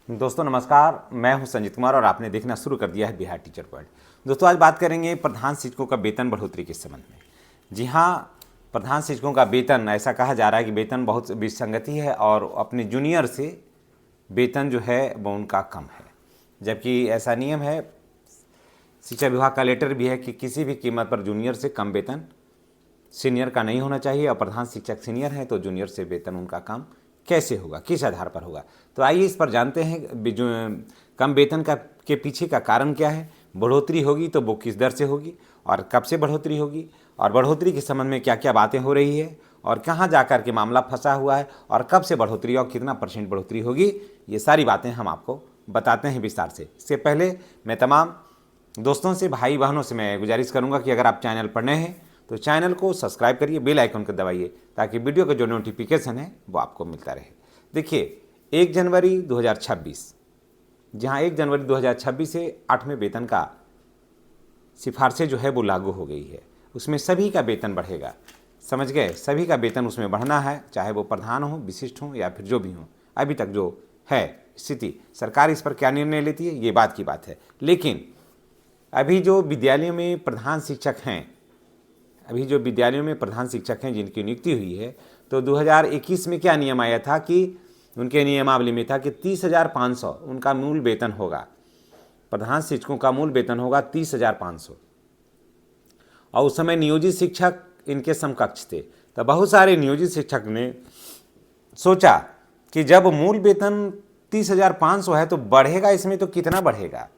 दोस्तों नमस्कार, मैं हूं संजीत कुमार और आपने देखना शुरू कर दिया है बिहार टीचर पॉइंट। दोस्तों आज बात करेंगे प्रधान शिक्षकों का वेतन बढ़ोतरी के संबंध में। जी हां, प्रधान शिक्षकों का वेतन, ऐसा कहा जा रहा है कि वेतन बहुत विसंगति है और अपने जूनियर से वेतन जो है वो उनका कम है, जबकि ऐसा नियम है, शिक्षा विभाग का लेटर भी है कि किसी भी कीमत पर जूनियर से कम वेतन सीनियर का नहीं होना चाहिए। और प्रधान शिक्षक सीनियर हैं तो जूनियर से वेतन उनका कम कैसे होगा, किस आधार पर होगा। तो आइए इस पर जानते हैं जो कम वेतन का के पीछे का कारण क्या है, बढ़ोतरी होगी तो वो किस दर से होगी और कब से बढ़ोतरी होगी, और बढ़ोतरी के संबंध में क्या क्या बातें हो रही है और कहाँ जाकर के मामला फंसा हुआ है और कब से बढ़ोतरी और कितना % बढ़ोतरी होगी, ये सारी बातें हम आपको बताते हैं विस्तार से। इससे पहले मैं तमाम दोस्तों से, भाई बहनों से मैं गुजारिश करूँगा कि अगर आप चैनल पर नए हैं तो चैनल को सब्सक्राइब करिए, बेल आइकन को दबाइए ताकि वीडियो का जो नोटिफिकेशन है वो आपको मिलता रहे। देखिए 1 जनवरी 2026, जहां 1 जनवरी 2026 से 8वें वेतन का सिफारिशें जो है वो लागू हो गई है, उसमें सभी का वेतन बढ़ेगा। समझ गए, सभी का वेतन उसमें बढ़ना है, चाहे वो प्रधान हो, विशिष्ट हो या फिर जो भी हो। अभी तक जो है स्थिति, सरकार इस पर क्या निर्णय लेती है ये बात की बात है। लेकिन अभी जो विद्यालयों में प्रधान शिक्षक हैं, जिनकी नियुक्ति हुई है, तो 2021 में क्या नियम आया था कि उनके नियमावली में था कि 30,500 उनका मूल वेतन होगा। प्रधान शिक्षकों का मूल वेतन होगा 30,500 और उस समय नियोजित शिक्षक इनके समकक्ष थे। तो बहुत सारे नियोजित शिक्षक ने सोचा कि जब मूल वेतन 30,500 है तो बढ़ेगा, इसमें तो कितना बढ़ेगा।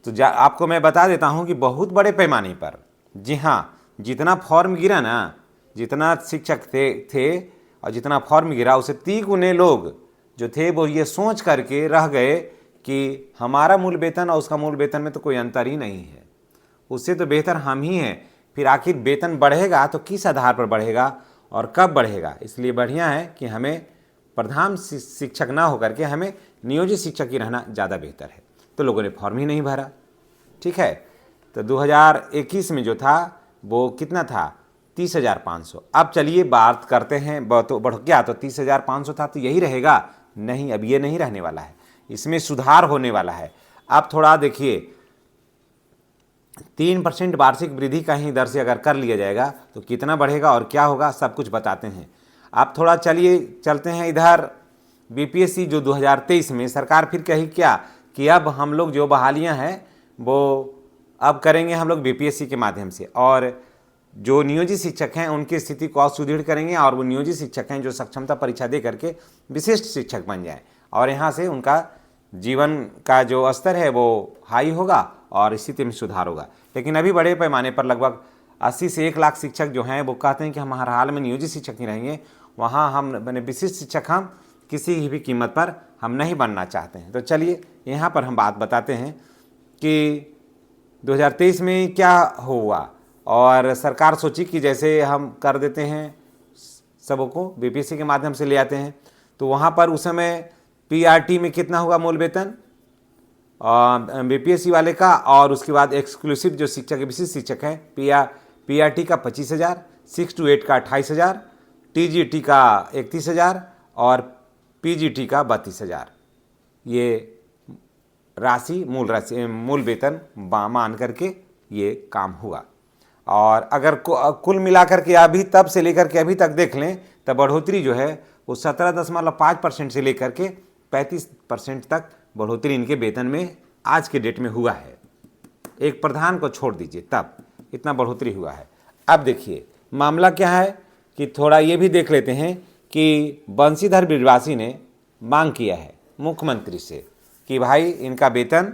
तो आपको मैं बता देता हूं कि बहुत बड़े पैमाने पर, जी हाँ, जितना फॉर्म गिरा ना, जितना शिक्षक थे और जितना फॉर्म गिरा, उसे 3 गुने लोग जो थे वो ये सोच करके रह गए कि हमारा मूल वेतन और उसका मूल वेतन में तो कोई अंतर ही नहीं है, उससे तो बेहतर हम ही हैं। फिर आखिर वेतन बढ़ेगा तो किस आधार पर बढ़ेगा और कब बढ़ेगा। इसलिए बढ़िया है कि हमें प्रधान शिक्षक ना होकर के हमें नियोजित शिक्षक ही रहना ज़्यादा बेहतर है। तो लोगों ने फॉर्म ही नहीं भरा, ठीक है। तो 2021 में जो था वो कितना था, 30,500। अब चलिए बात करते हैं, तो बढ़ गया तो 30,500 था तो यही रहेगा? नहीं, अब ये नहीं रहने वाला है, इसमें सुधार होने वाला है। अब थोड़ा देखिए, 3% वार्षिक वृद्धि का ही दर से अगर कर लिया जाएगा तो कितना बढ़ेगा और क्या होगा, सब कुछ बताते हैं। अब थोड़ा चलिए चलते हैं इधर बीपीएससी, जो 2023 में सरकार फिर कही क्या कि अब हम लोग जो बहालियां हैं वो अब करेंगे हम लोग बीपीएससी के माध्यम से, और जो नियोजित शिक्षक हैं उनकी स्थिति को और सुदृढ़ करेंगे, और वो नियोजित शिक्षक हैं जो सक्षमता परीक्षा दे करके विशिष्ट शिक्षक बन जाएं और यहाँ से उनका जीवन का जो स्तर है वो हाई होगा और स्थिति में सुधार होगा। लेकिन अभी बड़े पैमाने पर लगभग 80 से 1 लाख शिक्षक जो हैं वो कहते हैं कि हम हर हाल में नियोजित शिक्षक ही रहेंगे, वहाँ हम बने विशिष्ट शिक्षक हम किसी भी कीमत पर हम नहीं बनना चाहते हैं। तो चलिए यहाँ पर हम बात बताते हैं कि 2023 में क्या हुआ, और सरकार सोची कि जैसे हम कर देते हैं सबको बीपीएससी के माध्यम से ले आते हैं, तो वहाँ पर उस समय पीआरटी में कितना होगा मूल वेतन बीपीएससी वाले का, और उसके बाद एक्सक्लूसिव जो शिक्षक विशिष्ट शिक्षक हैं पीआरटी का 25,000, 6 to 8 का 28,000, टीजीटी का 31,000 और पीजीटी का 32,000। ये राशि मूल वेतन मान करके ये काम हुआ। और अगर कुल मिलाकर के अभी तब से लेकर के अभी तक देख लें तब बढ़ोतरी जो है वो 17.5% से लेकर के 35% तक बढ़ोतरी इनके वेतन में आज के डेट में हुआ है। एक प्रधान को छोड़ दीजिए तब इतना बढ़ोतरी हुआ है। अब देखिए मामला क्या है कि थोड़ा ये भी देख लेते हैं कि बंशीधर ब्रिजवासी ने मांग किया है मुख्यमंत्री से कि भाई इनका वेतन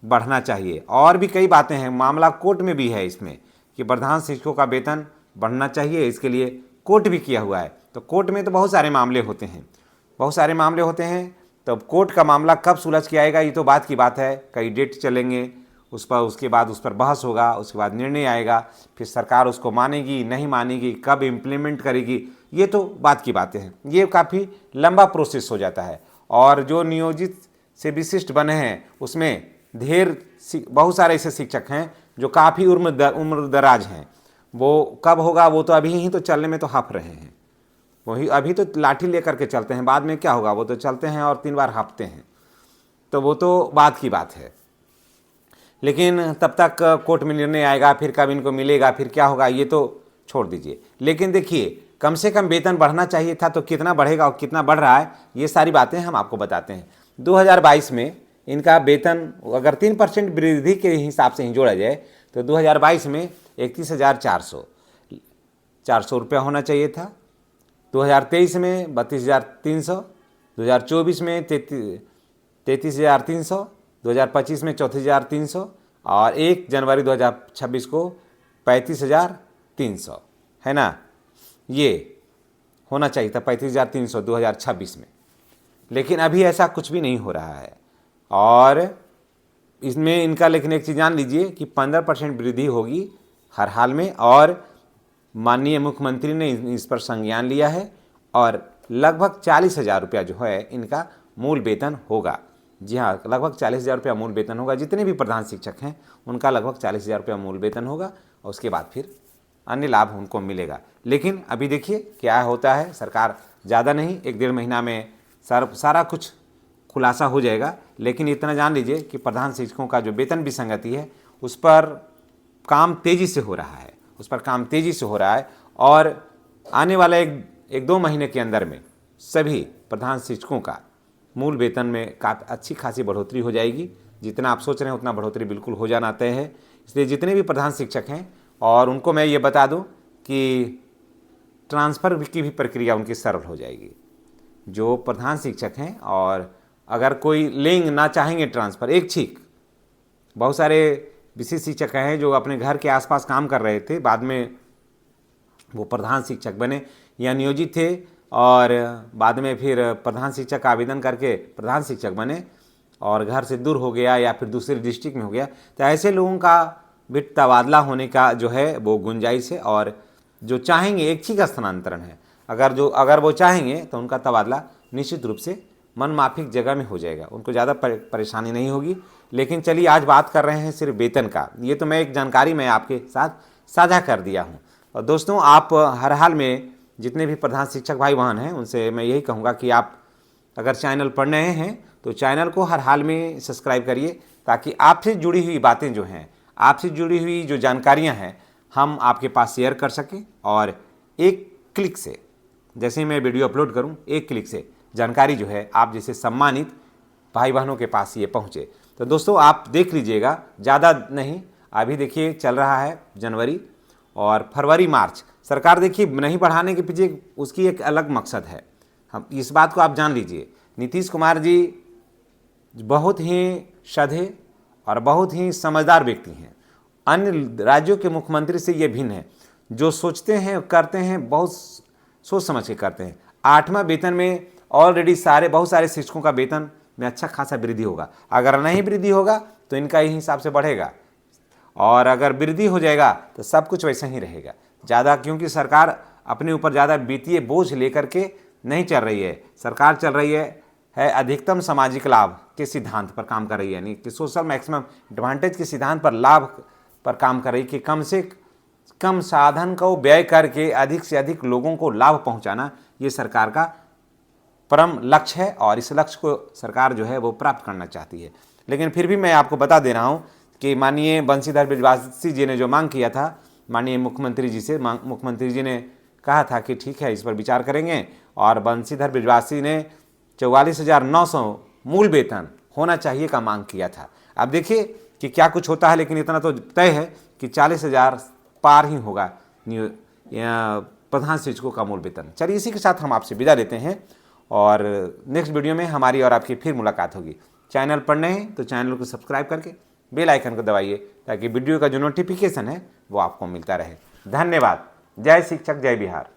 बढ़ना चाहिए, और भी कई बातें हैं, मामला कोर्ट में भी है इसमें कि प्रधान शिक्षकों का वेतन बढ़ना चाहिए, इसके लिए कोर्ट भी किया हुआ है। तो कोर्ट में तो बहुत सारे मामले होते हैं, तो कोर्ट का मामला कब सुलझ के आएगा ये तो बात की बात है, कई डेट चलेंगे उस पर, उसके बाद उस पर बहस होगा, उसके बाद निर्णय आएगा, फिर सरकार उसको मानेगी नहीं मानेगी, कब इम्प्लीमेंट करेगी, ये तो बात की बातें हैं। ये काफ़ी लंबा प्रोसेस हो जाता है, और जो नियोजित से विशिष्ट बने हैं उसमें बहुत सारे ऐसे शिक्षक हैं जो काफ़ी उम्र दराज हैं। वो कब होगा वो तो अभी ही तो चलने में तो हाफ रहे हैं, वही अभी तो लाठी लेकर के चलते हैं, बाद में क्या होगा, वो तो चलते हैं और 3 बार हाँफते हैं। तो वो तो बात की बात है, लेकिन तब तक कोर्ट में निर्णय आएगा, फिर कब इनको मिलेगा, फिर क्या होगा, ये तो छोड़ दीजिए। लेकिन देखिए, कम से कम वेतन बढ़ना चाहिए था, तो कितना बढ़ेगा और कितना बढ़ रहा है, ये सारी बातें हम आपको बताते हैं। 2022 में इनका वेतन अगर 3% वृद्धि के हिसाब से ही जोड़ा जाए तो 2022 में 31,400 रुपया होना चाहिए था। 2023 में 32,300, 2024 में 33,300, 2025 में 34,300 और 1 जनवरी 2026 को 35,300, है ना। ये होना चाहिए था 35,300 2026 में, लेकिन अभी ऐसा कुछ भी नहीं हो रहा है। और इसमें इनका, लेकिन एक चीज़ जान लीजिए कि 15% वृद्धि होगी हर हाल में, और माननीय मुख्यमंत्री ने इस पर संज्ञान लिया है और लगभग 40,000 रुपया जो है इनका मूल वेतन होगा। जी हाँ, लगभग 40,000 रुपया मूल वेतन होगा। जितने भी प्रधान शिक्षक हैं उनका लगभग 40,000 रुपया मूल वेतन होगा और उसके बाद फिर अन्य लाभ उनको मिलेगा। लेकिन अभी देखिए क्या होता है, सरकार ज़्यादा नहीं, 1-1.5 महीना में सारा कुछ खुलासा हो जाएगा। लेकिन इतना जान लीजिए कि प्रधान शिक्षकों का जो वेतन विसंगति है उस पर काम तेज़ी से हो रहा है, और आने वाला 1-2 महीने के अंदर में सभी प्रधान शिक्षकों का मूल वेतन में काफ़ी अच्छी खासी बढ़ोतरी हो जाएगी। जितना आप सोच रहे हैं उतना बढ़ोतरी बिल्कुल हो जाना तय है। इसलिए जितने भी प्रधान शिक्षक हैं, और उनको मैं ये बता दूं कि ट्रांसफ़र की भी प्रक्रिया उनकी सरल हो जाएगी। जो प्रधान शिक्षक हैं और अगर कोई लेंग ना चाहेंगे ट्रांसफ़र, एक छीक, बहुत सारे विशेष शिक्षक हैं जो अपने घर के आसपास काम कर रहे थे, बाद में वो प्रधान शिक्षक बने या नियोजित थे, और बाद में फिर प्रधान शिक्षक का आवेदन करके प्रधान शिक्षक बने और घर से दूर हो गया या फिर दूसरे डिस्ट्रिक्ट में हो गया। तो ऐसे लोगों का भी तबादला होने का जो है वो गुंजाइश है, और जो चाहेंगे एक ही का स्थानांतरण है, अगर वो चाहेंगे तो उनका तबादला निश्चित रूप से मन माफिक जगह में हो जाएगा, उनको ज़्यादा परेशानी नहीं होगी। लेकिन चलिए, आज बात कर रहे हैं सिर्फ वेतन का। ये तो मैं एक जानकारी मैं आपके साथ साझा कर दिया हूँ। और दोस्तों, आप हर हाल में जितने भी प्रधान शिक्षक भाई बहन हैं उनसे मैं यही कहूँगा कि आप अगर चैनल पढ़ रहे हैं तो चैनल को हर हाल में सब्सक्राइब करिए, ताकि आपसे जुड़ी हुई बातें जो हैं, आपसे जुड़ी हुई जो जानकारियां हैं, हम आपके पास शेयर कर सकें। और एक क्लिक से, जैसे ही मैं वीडियो अपलोड करूं, एक क्लिक से जानकारी जो है आप जैसे सम्मानित भाई बहनों के पास ये पहुंचे। तो दोस्तों, आप देख लीजिएगा, ज़्यादा नहीं, अभी देखिए चल रहा है जनवरी और फरवरी मार्च। सरकार देखिए नहीं बढ़ाने के पीछे उसकी एक अलग मकसद है, हम इस बात को आप जान लीजिए। नीतीश कुमार जी बहुत ही सधे और बहुत ही समझदार व्यक्ति हैं। अन्य राज्यों के मुख्यमंत्री से ये भिन्न है, जो सोचते हैं करते हैं बहुत सोच समझ के करते हैं। 8वां वेतन में ऑलरेडी बहुत सारे शिक्षकों का वेतन में अच्छा खासा वृद्धि होगा। अगर नहीं वृद्धि होगा तो इनका ही हिसाब से बढ़ेगा, और अगर वृद्धि हो जाएगा तो सब कुछ वैसे ही रहेगा। ज़्यादा, क्योंकि सरकार अपने ऊपर ज़्यादा वित्तीय बोझ लेकर के नहीं चल रही है। सरकार चल रही है अधिकतम सामाजिक लाभ के सिद्धांत पर काम कर रही है, यानी कि सोशल मैक्सिमम एडवांटेज के सिद्धांत पर, लाभ पर काम कर रही है कि कम से कम साधन को व्यय करके अधिक से अधिक लोगों को लाभ पहुंचाना, ये सरकार का परम लक्ष्य है, और इस लक्ष्य को सरकार जो है वो प्राप्त करना चाहती है। लेकिन फिर भी मैं आपको बता दे रहा हूँ कि माननीय बंशीधर ब्रजवासी जी ने जो मांग किया था माननीय मुख्यमंत्री जी से, मुख्यमंत्री जी ने कहा था कि ठीक है, इस पर विचार करेंगे, और बंशीधर ब्रजवासी ने 44,900 मूल वेतन होना चाहिए का मांग किया था। अब देखिए कि क्या कुछ होता है, लेकिन इतना तो तय है कि 40,000 पार ही होगा प्रधान शिक्षकों का मूल वेतन। चलिए, इसी के साथ हम आपसे विदा लेते हैं, और नेक्स्ट वीडियो में हमारी और आपकी फिर मुलाकात होगी। चैनल पर नए हैं तो चैनल को सब्सक्राइब करके बेल आइकन को दबाइए, ताकि वीडियो का जो नोटिफिकेशन है वो आपको मिलता रहे। धन्यवाद। जय शिक्षक, जय बिहार।